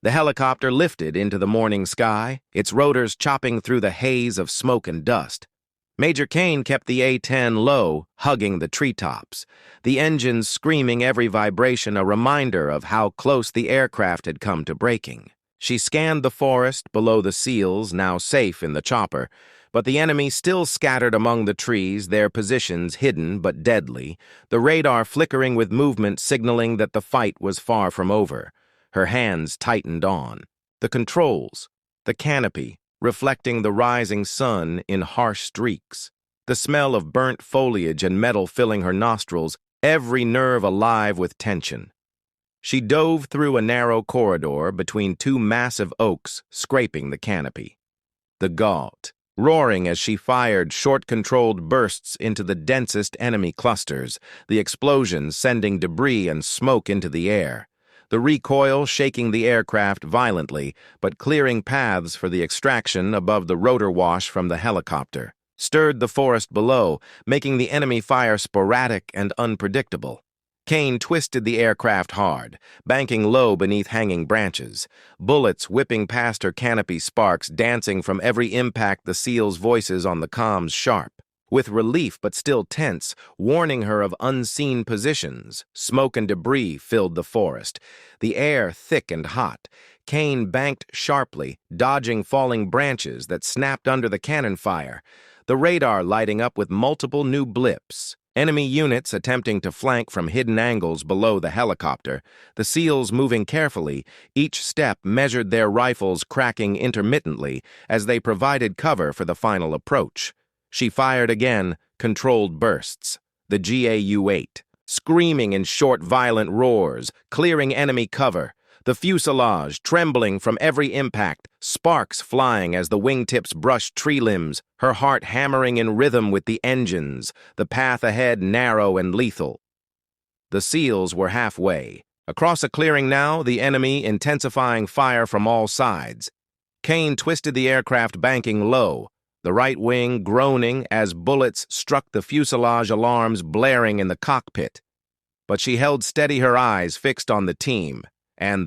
The helicopter lifted into the morning sky, its rotors chopping through the haze of smoke and dust. Major Kane kept the A-10 low, hugging the treetops, the engines screaming every vibration, a reminder of how close the aircraft had come to breaking. She scanned the forest below the SEALs, now safe in the chopper, but the enemy still scattered among the trees, their positions hidden but deadly, the radar flickering with movement signaling that the fight was far from over. Her hands tightened on. The controls, the canopy, reflecting the rising sun in harsh streaks. The smell of burnt foliage and metal filling her nostrils, every nerve alive with tension. She dove through a narrow corridor between two massive oaks, scraping the canopy. The Gault, roaring as she fired short controlled bursts into the densest enemy clusters, the explosions sending debris and smoke into the air. The recoil shaking the aircraft violently, but clearing paths for the extraction above the rotor wash from the helicopter, stirred the forest below, making the enemy fire sporadic and unpredictable. Kane twisted the aircraft hard, banking low beneath hanging branches, bullets whipping past her canopy, sparks dancing from every impact, the SEALs' voices on the comms sharp. With relief but still tense, warning her of unseen positions. Smoke and debris filled the forest, the air thick and hot. Kane banked sharply, dodging falling branches that snapped under the cannon fire, the radar lighting up with multiple new blips. Enemy units attempting to flank from hidden angles below the helicopter, the SEALs moving carefully, each step measured, their rifles cracking intermittently as they provided cover for the final approach. She fired again, controlled bursts. The GAU-8, screaming in short, violent roars, clearing enemy cover. The fuselage trembling from every impact, sparks flying as the wingtips brushed tree limbs, her heart hammering in rhythm with the engines, the path ahead narrow and lethal. The SEALs were halfway. Across a clearing now, the enemy intensifying fire from all sides. Kane twisted the aircraft, banking low, the right wing groaning as bullets struck the fuselage, alarms blaring in the cockpit. But she held steady, her eyes fixed on the team, and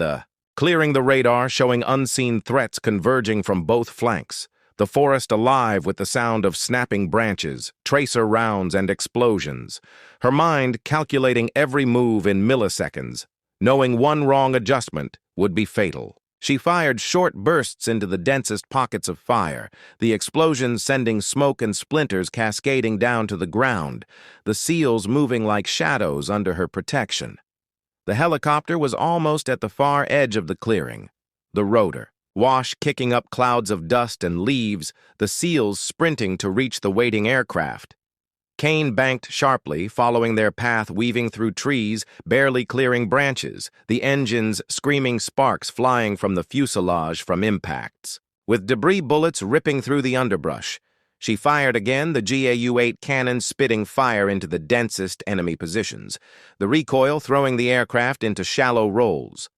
clearing the radar, showing unseen threats converging from both flanks, the forest alive with the sound of snapping branches, tracer rounds, and explosions. Her mind calculating every move in milliseconds, knowing one wrong adjustment would be fatal. She fired short bursts into the densest pockets of fire, the explosions sending smoke and splinters cascading down to the ground, the SEALs moving like shadows under her protection. The helicopter was almost at the far edge of the clearing. The rotor, wash kicking up clouds of dust and leaves, the SEALs sprinting to reach the waiting aircraft. Kane banked sharply, following their path, weaving through trees, barely clearing branches, the engines screaming, sparks flying from the fuselage from impacts. With debris bullets ripping through the underbrush, she fired again, the GAU-8 cannon spitting fire into the densest enemy positions, the recoil throwing the aircraft into shallow rolls.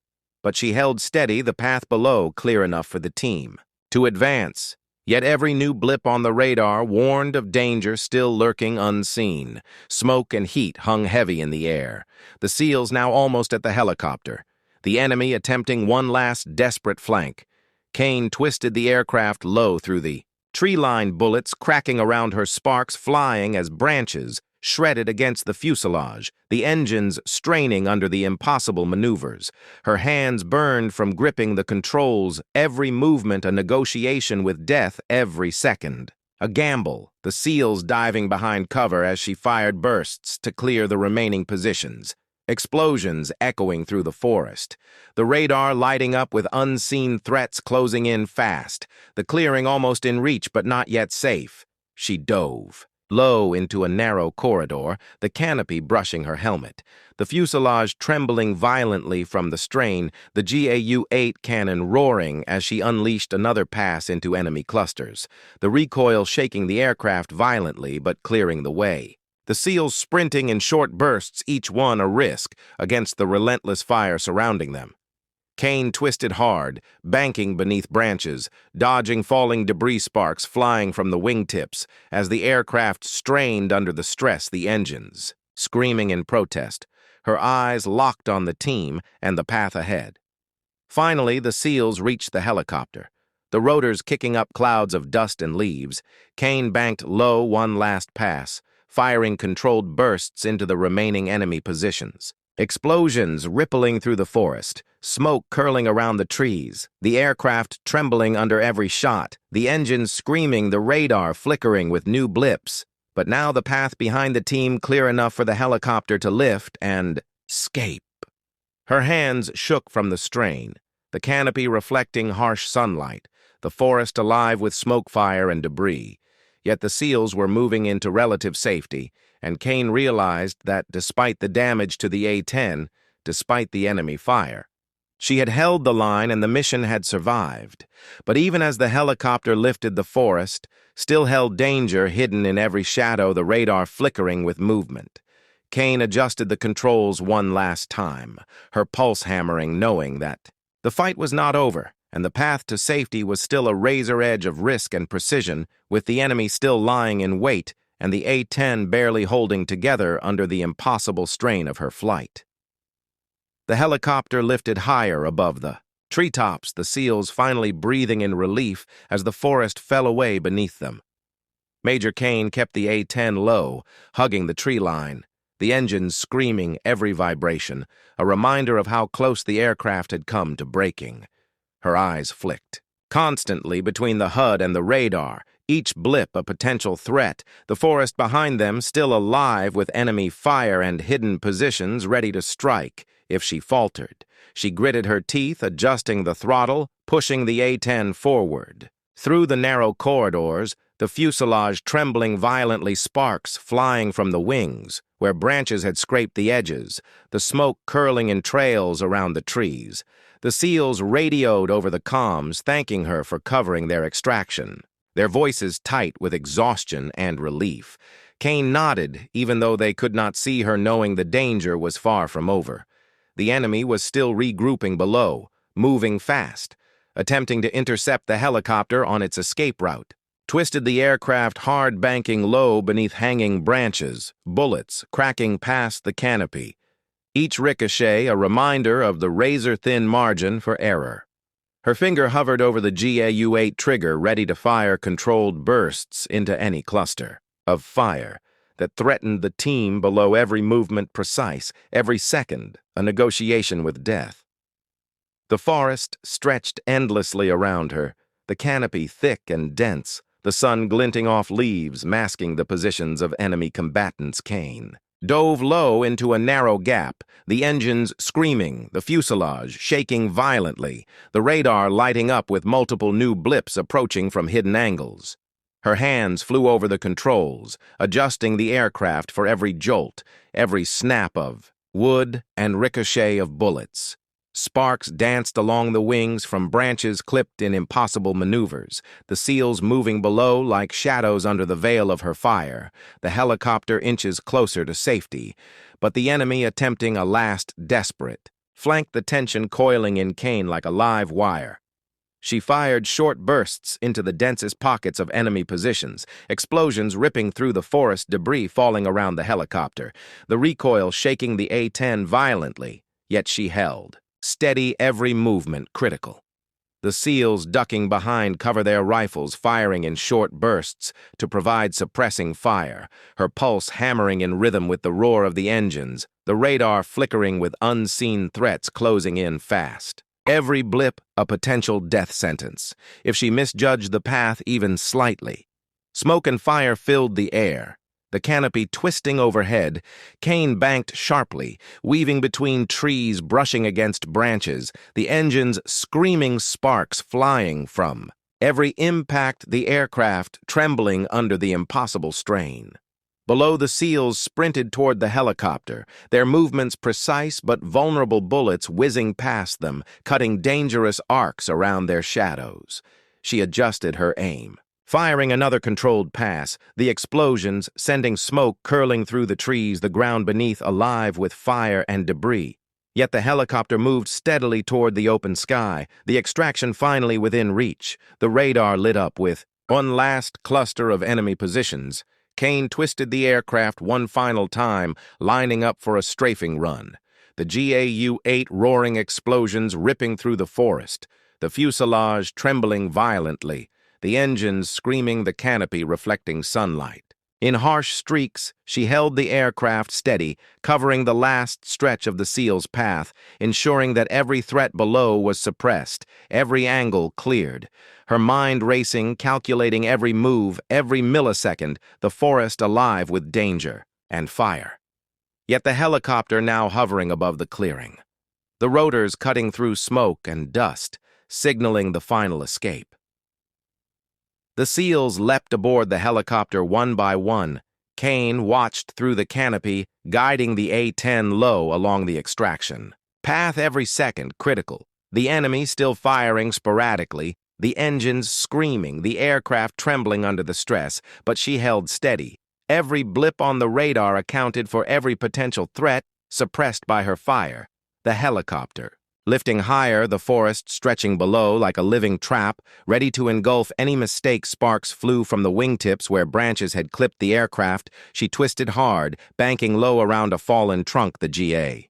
But she held steady, the path below clear enough for the team to advance. Yet every new blip on the radar warned of danger still lurking unseen. Smoke and heat hung heavy in the air. The SEALs now almost at the helicopter, the enemy attempting one last desperate flank. Kane twisted the aircraft low through the tree-lined, bullets cracking around her, sparks flying as branches shredded against the fuselage, the engines straining under the impossible maneuvers. Her hands burned from gripping the controls, every movement a negotiation with death every second. A gamble, the SEALs diving behind cover as she fired bursts to clear the remaining positions. Explosions echoing through the forest. The radar lighting up with unseen threats closing in fast. The clearing almost in reach but not yet safe. She dove low into a narrow corridor, the canopy brushing her helmet, the fuselage trembling violently from the strain, the GAU-8 cannon roaring as she unleashed another pass into enemy clusters, the recoil shaking the aircraft violently but clearing the way. The SEALs sprinting in short bursts, each one a risk, against the relentless fire surrounding them. Kane twisted hard, banking beneath branches, dodging falling debris, sparks flying from the wingtips as the aircraft strained under the stress, the engines screaming in protest, her eyes locked on the team and the path ahead. Finally, the SEALs reached the helicopter. The rotors kicking up clouds of dust and leaves, Kane banked low one last pass, firing controlled bursts into the remaining enemy positions. Explosions rippling through the forest, smoke curling around the trees, the aircraft trembling under every shot, the engines screaming, the radar flickering with new blips. But now the path behind the team clear enough for the helicopter to lift and escape. Her hands shook from the strain, the canopy reflecting harsh sunlight, the forest alive with smoke fire and debris. Yet the SEALs were moving into relative safety, and Kane realized that despite the damage to the A-10, despite the enemy fire, she had held the line and the mission had survived. But even as the helicopter lifted, the forest still held danger hidden in every shadow, the radar flickering with movement. Kane adjusted the controls one last time, her pulse hammering, knowing that the fight was not over, and the path to safety was still a razor edge of risk and precision, with the enemy still lying in wait and the A-10 barely holding together under the impossible strain of her flight. The helicopter lifted higher above the treetops, the SEALs finally breathing in relief as the forest fell away beneath them. Major Kane kept the A-10 low, hugging the tree line, the engines screaming every vibration, a reminder of how close the aircraft had come to breaking. Her eyes flicked constantly between the HUD and the radar, each blip a potential threat, the forest behind them still alive with enemy fire and hidden positions ready to strike if she faltered. She gritted her teeth, adjusting the throttle, pushing the A-10 forward. Through the narrow corridors, the fuselage trembling violently, sparks flying from the wings, where branches had scraped the edges, the smoke curling in trails around the trees. The SEALs radioed over the comms, thanking her for covering their extraction, their voices tight with exhaustion and relief. Kane nodded, even though they could not see her, knowing the danger was far from over. The enemy was still regrouping below, moving fast, attempting to intercept the helicopter on its escape route. Twisted the aircraft hard, banking low beneath hanging branches, bullets cracking past the canopy. Each ricochet a reminder of the razor-thin margin for error. Her finger hovered over the GAU-8 trigger, ready to fire controlled bursts into any cluster of fire that threatened the team below, every movement precise, every second a negotiation with death. The forest stretched endlessly around her, the canopy thick and dense, the sun glinting off leaves, masking the positions of enemy combatants. Kane dove low into a narrow gap, the engines screaming, the fuselage shaking violently, the radar lighting up with multiple new blips approaching from hidden angles. Her hands flew over the controls, adjusting the aircraft for every jolt, every snap of wood and ricochet of bullets. Sparks danced along the wings from branches clipped in impossible maneuvers, the SEALs moving below like shadows under the veil of her fire, the helicopter inches closer to safety, but the enemy attempting a last desperate, flanked the tension coiling in Kane like a live wire. She fired short bursts into the densest pockets of enemy positions, explosions ripping through the forest, debris falling around the helicopter, the recoil shaking the A-10 violently, yet she held. Steady, every movement critical. The SEALs ducking behind cover their rifles, firing in short bursts to provide suppressing fire, her pulse hammering in rhythm with the roar of the engines, the radar flickering with unseen threats closing in fast. Every blip a potential death sentence, if she misjudged the path even slightly. Smoke and fire filled the air. The canopy twisting overhead, Kane banked sharply, weaving between trees, brushing against branches, the engines screaming, sparks flying from every impact, the aircraft trembling under the impossible strain. Below, the SEALs sprinted toward the helicopter, their movements precise but vulnerable, bullets whizzing past them, cutting dangerous arcs around their shadows. She adjusted her aim, firing another controlled pass, the explosions sending smoke curling through the trees, the ground beneath alive with fire and debris. Yet the helicopter moved steadily toward the open sky, the extraction finally within reach, the radar lit up with one last cluster of enemy positions. Kane twisted the aircraft one final time, lining up for a strafing run. the GAU-8 roaring explosions ripping through the forest, the fuselage trembling violently, the engines screaming, the canopy reflecting sunlight. In harsh streaks, she held the aircraft steady, covering the last stretch of the SEAL's path, ensuring that every threat below was suppressed, every angle cleared. Her mind racing, calculating every move, every millisecond, the forest alive with danger and fire. Yet the helicopter now hovering above the clearing, the rotors cutting through smoke and dust, signaling the final escape. The SEALs leapt aboard the helicopter one by one. Kane watched through the canopy, guiding the A-10 low along the extraction. Path every second critical. The enemy still firing sporadically, the engines screaming, the aircraft trembling under the stress, but she held steady. Every blip on the radar accounted for every potential threat, suppressed by her fire. The helicopter, lifting higher, the forest stretching below like a living trap, ready to engulf any mistake. Sparks flew from the wingtips where branches had clipped the aircraft. She twisted hard, banking low around a fallen trunk, the GA.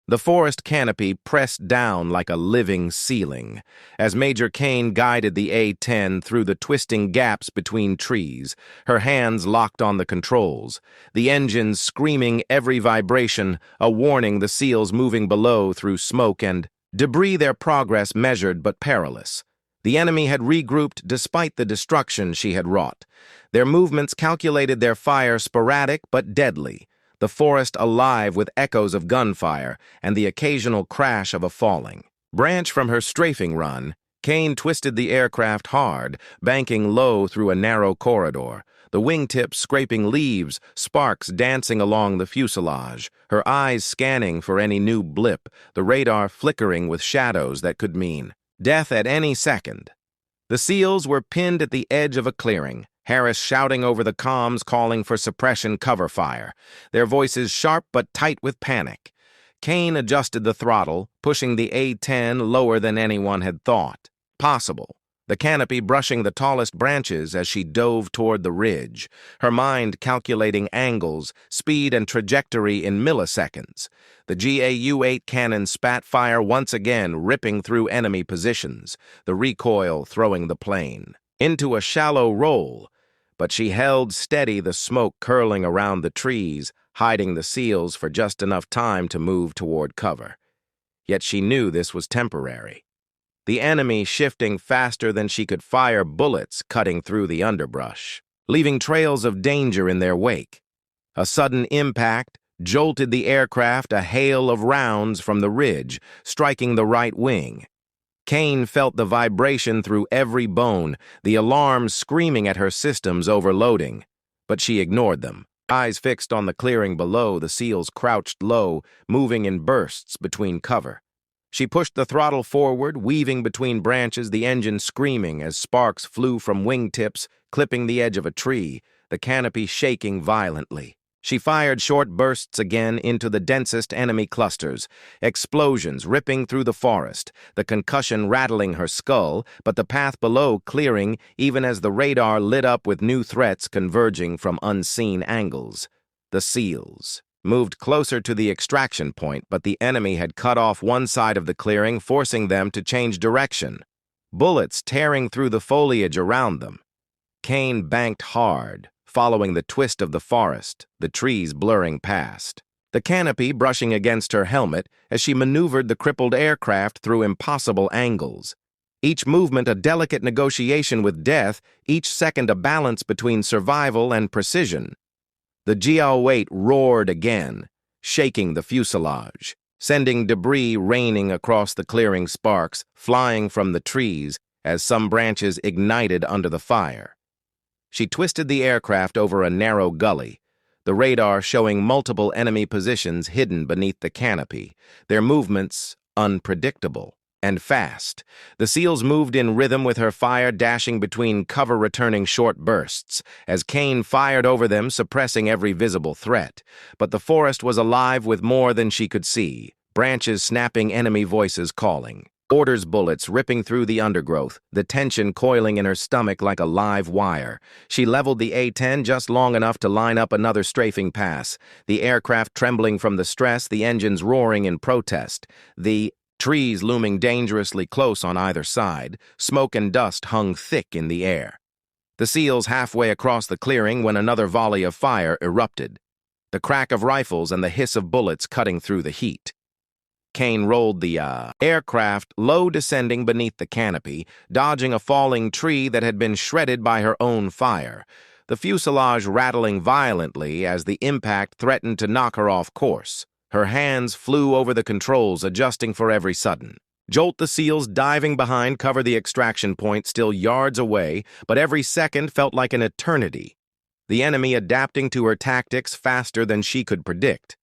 The forest canopy pressed down like a living ceiling as Major Kane guided the A-10 through the twisting gaps between trees, her hands locked on the controls, the engines screaming every vibration, a warning, the SEALs moving below through smoke and debris, their progress measured but perilous. The enemy had regrouped despite the destruction she had wrought. Their movements calculated, their fire sporadic but deadly, the forest alive with echoes of gunfire and the occasional crash of a falling branch from her strafing run. Kane twisted the aircraft hard, banking low through a narrow corridor, the wingtips scraping leaves, sparks dancing along the fuselage, her eyes scanning for any new blip, the radar flickering with shadows that could mean death at any second. The SEALs were pinned at the edge of a clearing, Harris shouting over the comms, calling for suppression cover fire, their voices sharp but tight with panic. Kane adjusted the throttle, pushing the A-10 lower than anyone had thought possible, the canopy brushing the tallest branches as she dove toward the ridge, her mind calculating angles, speed, and trajectory in milliseconds. The GAU-8 cannon spat fire once again, ripping through enemy positions, the recoil throwing the plane into a shallow roll. But she held steady, the smoke curling around the trees, hiding the SEALs for just enough time to move toward cover. Yet she knew this was temporary. The enemy shifting faster than she could fire bullets, cutting through the underbrush, leaving trails of danger in their wake. A sudden impact jolted the aircraft, a hail of rounds from the ridge, striking the right wing. Kane felt the vibration through every bone, the alarms screaming at her systems overloading. But she ignored them. Eyes fixed on the clearing below, the SEALs crouched low, moving in bursts between cover. She pushed the throttle forward, weaving between branches, the engine screaming as sparks flew from wingtips, clipping the edge of a tree, the canopy shaking violently. She fired short bursts again into the densest enemy clusters, explosions ripping through the forest, the concussion rattling her skull, but the path below clearing even as the radar lit up with new threats converging from unseen angles. The SEALs moved closer to the extraction point, but the enemy had cut off one side of the clearing, forcing them to change direction. Bullets tearing through the foliage around them. Kane banked hard, following the twist of the forest, the trees blurring past, the canopy brushing against her helmet as she maneuvered the crippled aircraft through impossible angles. Each movement a delicate negotiation with death, each second a balance between survival and precision. The GAU-8 roared again, shaking the fuselage, sending debris raining across the clearing, sparks flying from the trees as some branches ignited under the fire. She twisted the aircraft over a narrow gully, the radar showing multiple enemy positions hidden beneath the canopy, their movements unpredictable and fast. The SEALs moved in rhythm with her fire, dashing between cover, returning short bursts, as Kane fired over them, suppressing every visible threat. But the forest was alive with more than she could see, branches snapping, enemy voices calling. Orders bullets ripping through the undergrowth, the tension coiling in her stomach like a live wire. She leveled the A-10 just long enough to line up another strafing pass, the aircraft trembling from the stress, the engines roaring in protest, the trees looming dangerously close on either side. Smoke and dust hung thick in the air. The SEALs halfway across the clearing when another volley of fire erupted, the crack of rifles and the hiss of bullets cutting through the heat. Kane rolled the aircraft low, descending beneath the canopy, dodging a falling tree that had been shredded by her own fire, the fuselage rattling violently as the impact threatened to knock her off course. Her hands flew over the controls, adjusting for every sudden jolt. The SEALs diving behind cover the extraction point still yards away, but every second felt like an eternity. The enemy adapting to her tactics faster than she could predict.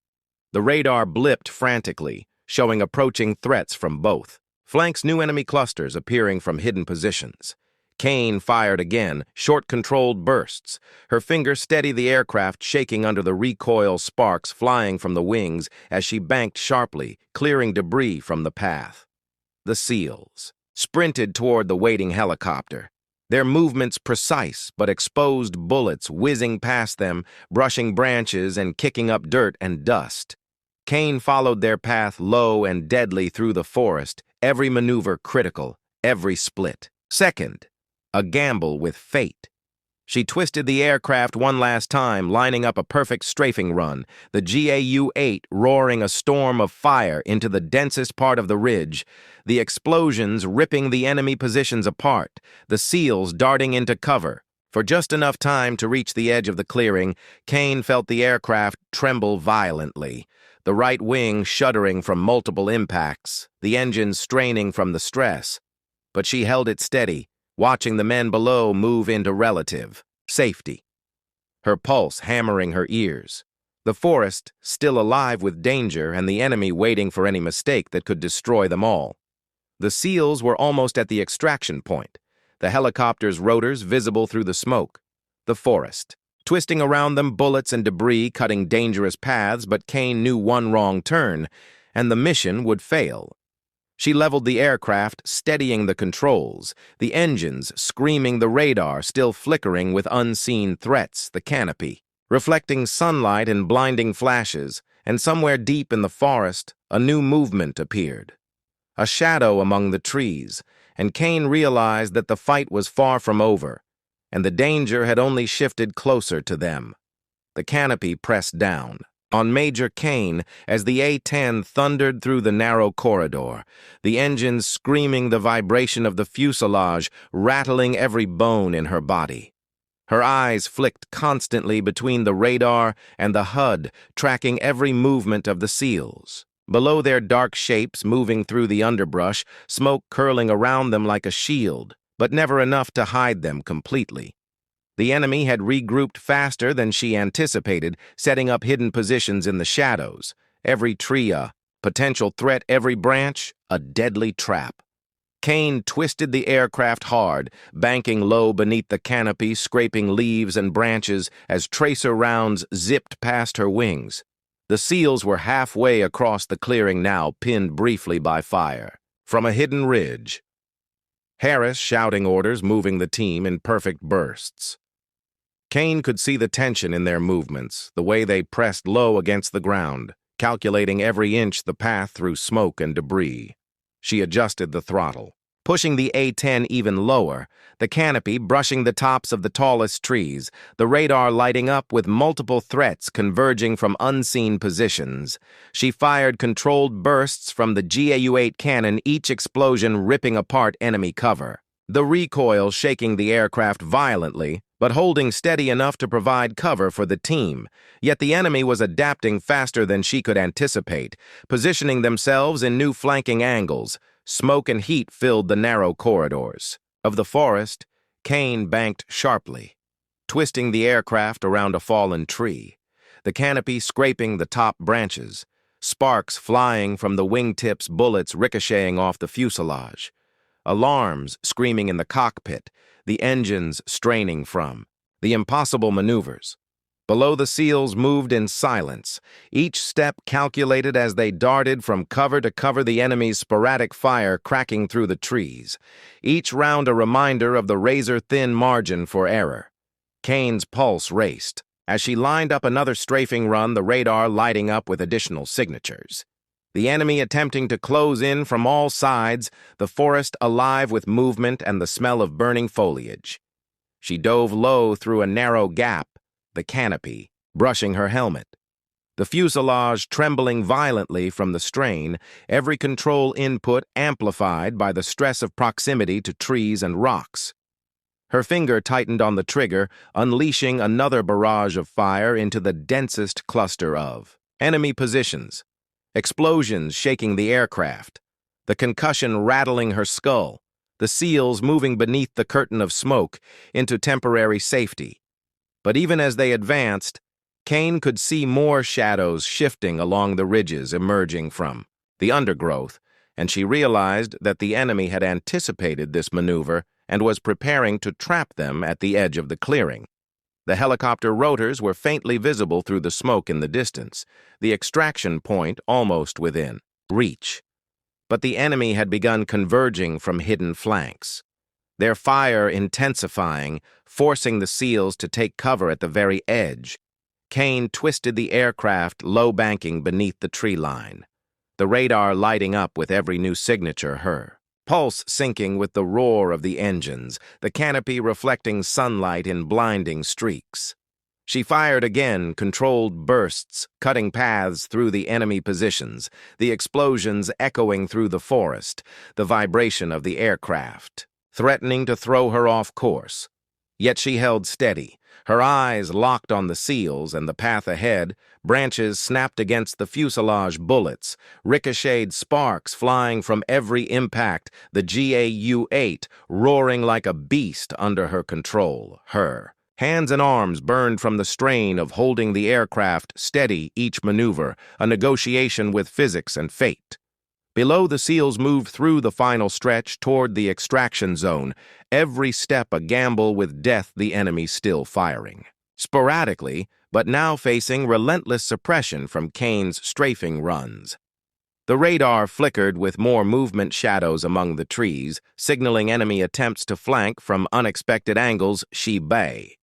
The radar blipped frantically, showing approaching threats from both flanks, new enemy clusters appearing from hidden positions. Kane fired again, short controlled bursts. Her fingers steadied the aircraft, shaking under the recoil, sparks flying from the wings as she banked sharply, clearing debris from the path. The SEALs sprinted toward the waiting helicopter, their movements precise but exposed, bullets whizzing past them, brushing branches and kicking up dirt and dust. Kane followed their path low and deadly through the forest, every maneuver critical, every split second a gamble with fate. She twisted the aircraft one last time, lining up a perfect strafing run, the GAU-8 roaring a storm of fire into the densest part of the ridge, the explosions ripping the enemy positions apart, the SEALs darting into cover. For just enough time to reach the edge of the clearing, Kane felt the aircraft tremble violently, the right wing shuddering from multiple impacts, the engines straining from the stress. But she held it steady, watching the men below move into relative safety, her pulse hammering her ears. The forest still alive with danger and the enemy waiting for any mistake that could destroy them all. The SEALs were almost at the extraction point, the helicopter's rotors visible through the smoke. The forest twisting around them, bullets and debris cutting dangerous paths, but Kane knew one wrong turn, and the mission would fail. She leveled the aircraft, steadying the controls, the engines screaming, the radar still flickering with unseen threats, the canopy reflecting sunlight in blinding flashes, and somewhere deep in the forest, a new movement appeared. A shadow among the trees, and Kane realized that the fight was far from over, and the danger had only shifted closer to them. The canopy pressed down on Major Kane as the A-10 thundered through the narrow corridor, the engines screaming, the vibration of the fuselage rattling every bone in her body. Her eyes flicked constantly between the radar and the HUD, tracking every movement of the SEALs. Below their dark shapes moving through the underbrush, smoke curling around them like a shield, but never enough to hide them completely. The enemy had regrouped faster than she anticipated, setting up hidden positions in the shadows. Every tree a potential threat, every branch a deadly trap. Kane twisted the aircraft hard, banking low beneath the canopy, scraping leaves and branches as tracer rounds zipped past her wings. The SEALs were halfway across the clearing now, pinned briefly by fire from a hidden ridge. Harris shouting orders, moving the team in perfect bursts. Kane could see the tension in their movements, the way they pressed low against the ground, calculating every inch the path through smoke and debris. She adjusted the throttle, pushing the A-10 even lower, the canopy brushing the tops of the tallest trees, the radar lighting up with multiple threats converging from unseen positions. She fired controlled bursts from the GAU-8 cannon, each explosion ripping apart enemy cover, the recoil shaking the aircraft violently, but holding steady enough to provide cover for the team. Yet the enemy was adapting faster than she could anticipate, positioning themselves in new flanking angles. Smoke and heat filled the narrow corridors of the forest. Kane banked sharply, twisting the aircraft around a fallen tree, the canopy scraping the top branches, sparks flying from the wingtips, bullets ricocheting off the fuselage, alarms screaming in the cockpit, the engines straining from the impossible maneuvers. Below, the SEALs moved in silence, each step calculated as they darted from cover to cover, the enemy's sporadic fire cracking through the trees, each round a reminder of the razor-thin margin for error. Kane's pulse raced. As she lined up another strafing run, the radar lighting up with additional signatures. The enemy attempting to close in from all sides, the forest alive with movement and the smell of burning foliage. She dove low through a narrow gap, the canopy, brushing her helmet. The fuselage trembling violently from the strain, every control input amplified by the stress of proximity to trees and rocks. Her finger tightened on the trigger, unleashing another barrage of fire into the densest cluster of enemy positions. Explosions shaking the aircraft, the concussion rattling her skull, the SEALs moving beneath the curtain of smoke into temporary safety. But even as they advanced, Kane could see more shadows shifting along the ridges emerging from the undergrowth, and she realized that the enemy had anticipated this maneuver and was preparing to trap them at the edge of the clearing. The helicopter rotors were faintly visible through the smoke in the distance, the extraction point almost within reach. But the enemy had begun converging from hidden flanks, their fire intensifying, forcing the SEALs to take cover at the very edge. Kane twisted the aircraft low-banking beneath the tree line, the radar lighting up with every new signature her pulse syncing with the roar of the engines, the canopy reflecting sunlight in blinding streaks. She fired again, controlled bursts, cutting paths through the enemy positions, the explosions echoing through the forest, the vibration of the aircraft, threatening to throw her off course. Yet she held steady, her eyes locked on the SEALs and the path ahead. Branches snapped against the fuselage bullets, ricocheted sparks flying from every impact, the GAU-8 roaring like a beast under her control. Her hands and arms burned from the strain of holding the aircraft steady each maneuver, a negotiation with physics and fate. Below, the SEALs moved through the final stretch toward the extraction zone, every step a gamble with death, the enemy still firing. Sporadically, but now facing relentless suppression from Kane's strafing runs. The radar flickered with more movement shadows among the trees, signaling enemy attempts to flank from unexpected angles. She bay.